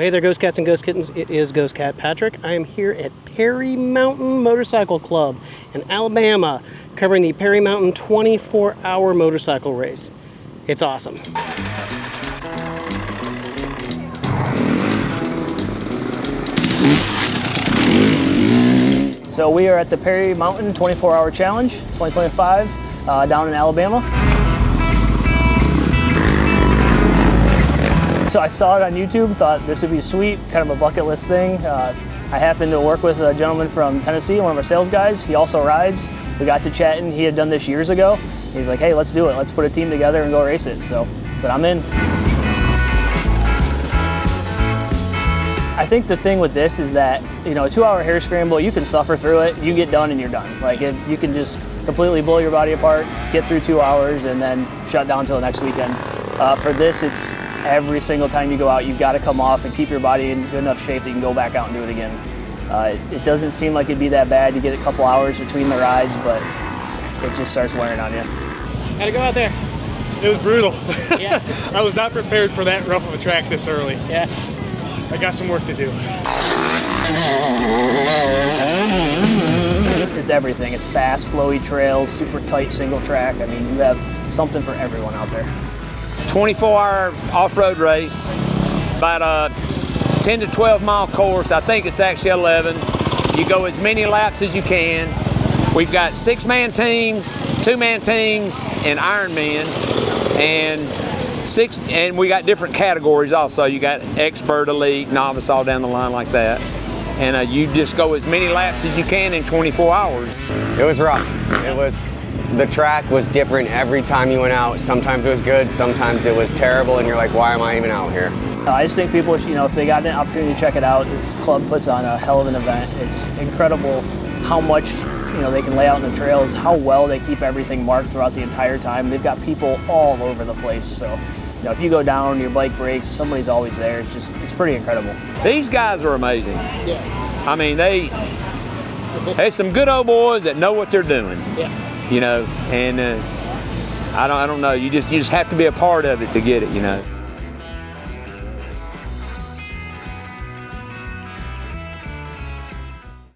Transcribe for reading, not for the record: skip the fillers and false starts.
Well, hey there, Ghost Cats and Ghost Kittens. It is Ghost Cat Patrick. I am here at Perry Mountain Motorcycle Club in Alabama, covering the Perry Mountain 24-hour motorcycle race. It's awesome. So we are at the Perry Mountain 24-hour challenge 2025 down in Alabama. So I saw it on YouTube, thought this would be sweet, kind of a bucket list thing. I happened to work with a gentleman from Tennessee, one of our sales guys. He also rides. We got to chatting. He had done this years ago. He's like, hey, let's do it. Let's put a team together and go race it. So I said, I'm in. I think the thing with this is that, you know, a 2-hour hare scramble, you can suffer through it, you get done and you're done. Like, you can just completely blow your body apart, get through 2 hours, and then shut down until the next weekend. For this, it's every single time you go out, you've got to come off and keep your body in good enough shape that you can go back out and do it again. It doesn't seem like it'd be that bad to get a couple hours between the rides, but it just starts wearing on you. How'd it go out there? It was brutal. Yeah. I was not prepared for that rough of a track this early. Yeah. I got some work to do. It's everything. It's fast, flowy trails, super tight single track. I mean, you have something for everyone out there. 24-hour off-road race, about a 10 to 12 mile course. I think it's actually 11. You go as many laps as you can. We've got 6-man teams, 2-man teams, and Ironmen, and we got different categories also. You got expert, elite, novice, all down the line like that. And you just go as many laps as you can in 24 hours. It was rough. The track was different every time you went out. Sometimes it was good, sometimes it was terrible, and you're like, why am I even out here? I just think people, you know, if they got an opportunity to check it out, this club puts on a hell of an event. It's incredible how much, you know, they can lay out in the trails, how well they keep everything marked throughout the entire time. They've got people all over the place. So, you know, if you go down, your bike breaks, somebody's always there. It's pretty incredible. These guys are amazing. Yeah. I mean, there's some good old boys that know what they're doing. Yeah. You know, and I don't know. You just have to be a part of it to get it. You know.